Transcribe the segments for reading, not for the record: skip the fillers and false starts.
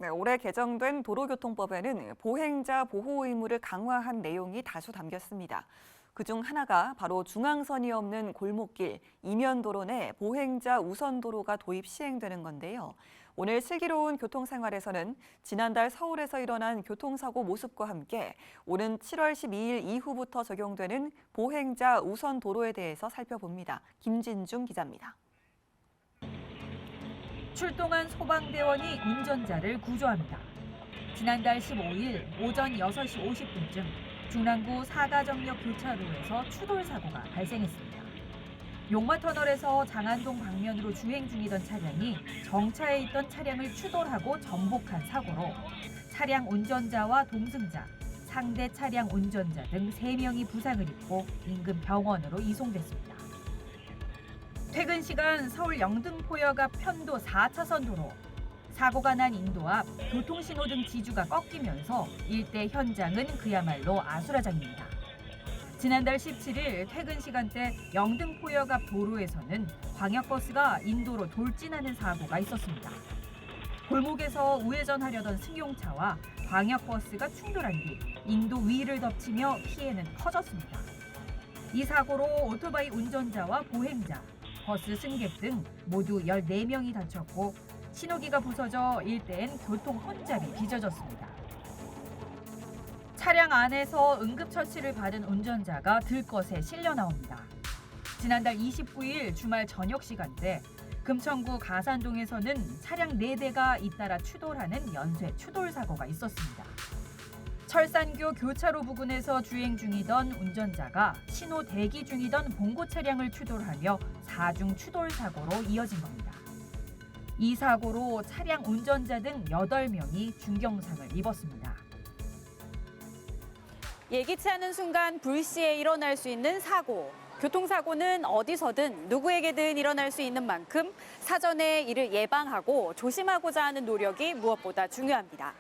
올해 개정된 도로교통법에는 보행자 보호 의무를 강화한 내용이 다수 담겼습니다. 그중 하나가 바로 중앙선이 없는 골목길, 이면도로 내 보행자 우선도로가 도입 시행되는 건데요. 오늘 슬기로운 교통생활에서는 지난달 서울에서 일어난 교통사고 모습과 함께 오는 7월 12일 이후부터 적용되는 보행자 우선도로에 대해서 살펴봅니다. 김진중 기자입니다. 출동한 소방대원이 운전자를 구조합니다. 지난달 15일 오전 6시 50분쯤 중랑구 사가정역 교차로에서 추돌 사고가 발생했습니다. 용마터널에서 장안동 방면으로 주행 중이던 차량이 정차해 있던 차량을 추돌하고 전복한 사고로 차량 운전자와 동승자, 상대 차량 운전자 등 3명이 부상을 입고 인근 병원으로 이송됐습니다. 퇴근 시간 서울 영등포역 앞 편도 4차선 도로. 사고가 난 인도 앞 교통신호등 지주가 꺾이면서 일대 현장은 그야말로 아수라장입니다. 지난달 17일 퇴근 시간대 영등포역 앞 도로에서는 광역버스가 인도로 돌진하는 사고가 있었습니다. 골목에서 우회전하려던 승용차와 광역버스가 충돌한 뒤 인도 위를 덮치며 피해는 커졌습니다. 이 사고로 오토바이 운전자와 보행자, 버스 승객 등 모두 14명이 다쳤고 신호기가 부서져 일대엔 교통 혼잡이 빚어졌습니다. 차량 안에서 응급처치를 받은 운전자가 들것에 실려 나옵니다. 지난달 29일 주말 저녁 시간대 금천구 가산동에서는 차량 4대가 잇따라 추돌하는 연쇄 추돌 사고가 있었습니다. 철산교 교차로 부근에서 주행 중이던 운전자가 신호 대기 중이던 봉고 차량을 추돌하며 4중 추돌 사고로 이어진 겁니다. 이 사고로 차량 운전자 등 8명이 중경상을 입었습니다. 예기치 않은 순간 불시에 일어날 수 있는 사고. 교통사고는 어디서든 누구에게든 일어날 수 있는 만큼 사전에 이를 예방하고 조심하고자 하는 노력이 무엇보다 중요합니다.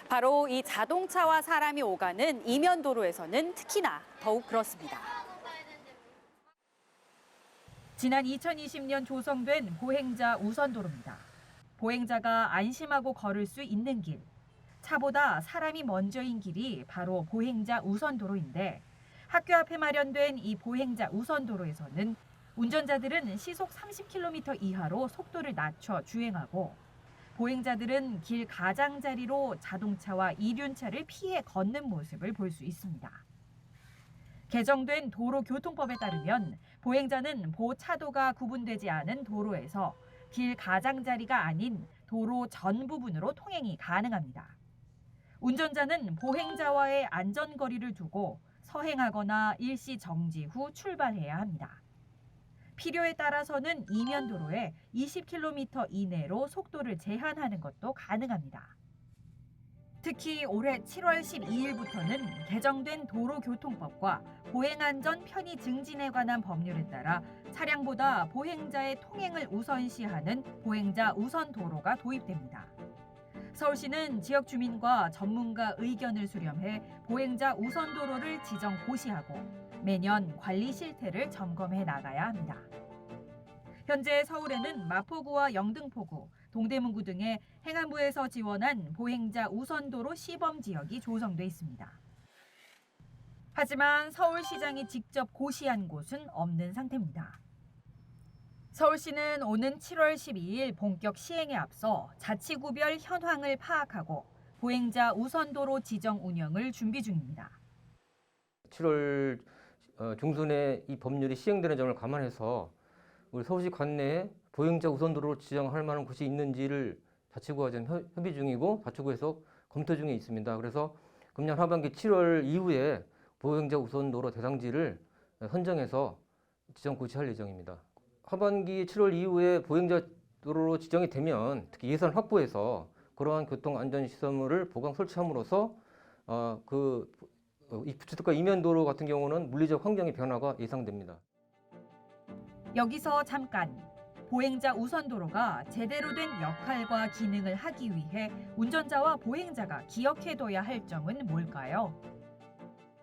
바로 이 자동차와 사람이 오가는 이면도로에서는 특히나 더욱 그렇습니다. 지난 2020년 조성된 보행자 우선도로입니다. 보행자가 안심하고 걸을 수 있는 길, 차보다 사람이 먼저인 길이 바로 보행자 우선도로인데 학교 앞에 마련된 이 보행자 우선도로에서는 운전자들은 시속 30km 이하로 속도를 낮춰 주행하고 보행자들은 길 가장자리로 자동차와 이륜차를 피해 걷는 모습을 볼 수 있습니다. 개정된 도로교통법에 따르면 보행자는 보차도가 구분되지 않은 도로에서 길 가장자리가 아닌 도로 전 부분으로 통행이 가능합니다. 운전자는 보행자와의 안전거리를 두고 서행하거나 일시 정지 후 출발해야 합니다. 필요에 따라서는 이면도로에 20km 이내로 속도를 제한하는 것도 가능합니다. 특히 올해 7월 12일부터는 개정된 도로교통법과 보행안전 편의 증진에 관한 법률에 따라 차량보다 보행자의 통행을 우선시하는 보행자 우선도로가 도입됩니다. 서울시는 지역 주민과 전문가 의견을 수렴해 보행자 우선도로를 지정 고시하고 매년 관리 실태를 점검해 나가야 합니다. 현재 서울에는 마포구와 영등포구, 동대문구 등의 행안부에서 지원한 보행자 우선도로 시범 지역이 조성돼 있습니다. 하지만 서울시장이 직접 고시한 곳은 없는 상태입니다. 서울시는 오는 7월 12일 본격 시행에 앞서 자치구별 현황을 파악하고 보행자 우선도로 지정 운영을 준비 중입니다. 7월 중순에 이 법률이 시행되는 점을 감안해서 우리 서울시 관내에 보행자 우선도로를 지정할 만한 곳이 있는지를 자치구와 지금 협의 중이고 자치구에서 검토 중에 있습니다. 그래서 금년 하반기 7월 이후에 보행자 우선도로 대상지를 선정해서 지정 고시할 예정입니다. 하반기 7월 이후에 보행자 도로로 지정이 되면 특히 예산 확보해서 그러한 교통안전시설물을 보강 설치함으로써 이 주택가 이면도로 같은 경우는 물리적 환경의 변화가 예상됩니다. 여기서 잠깐 보행자 우선도로가 제대로 된 역할과 기능을 하기 위해 운전자와 보행자가 기억해둬야 할 점은 뭘까요?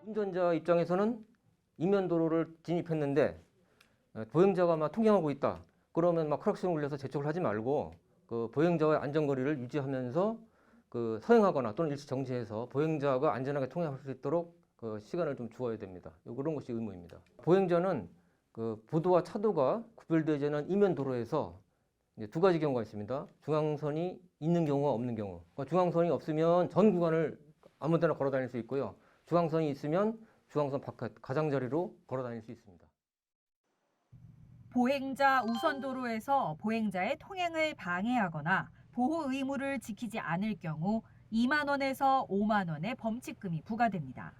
운전자 입장에서는 이면도로를 진입했는데 보행자가 막 통행하고 있다. 그러면 막 크락션 울려서 재촉을 하지 말고 그 보행자와의 안전거리를 유지하면서 서행하거나 또는 일시 정지해서 보행자가 안전하게 통행할 수 있도록 시간을 좀 주어야 됩니다. 그런 것이 의무입니다. 보행자는 보도와 차도가 구별되지 않은 이면 도로에서 이제 두 가지 경우가 있습니다. 중앙선이 있는 경우와 없는 경우. 중앙선이 없으면 전 구간을 아무 데나 걸어 다닐 수 있고요. 중앙선이 있으면 중앙선 바깥 가장자리로 걸어 다닐 수 있습니다. 보행자 우선 도로에서 보행자의 통행을 방해하거나 보호 의무를 지키지 않을 경우 2만 원에서 5만 원의 범칙금이 부과됩니다.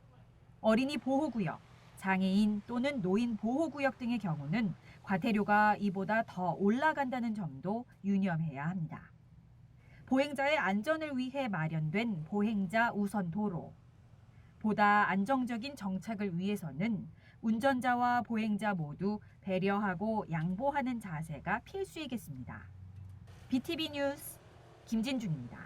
어린이 보호구역, 장애인 또는 노인 보호구역 등의 경우는 과태료가 이보다 더 올라간다는 점도 유념해야 합니다. 보행자의 안전을 위해 마련된 보행자 우선 도로. 보다 안정적인 정착을 위해서는 운전자와 보행자 모두 배려하고 양보하는 자세가 필수이겠습니다. BTV 뉴스 김진중입니다.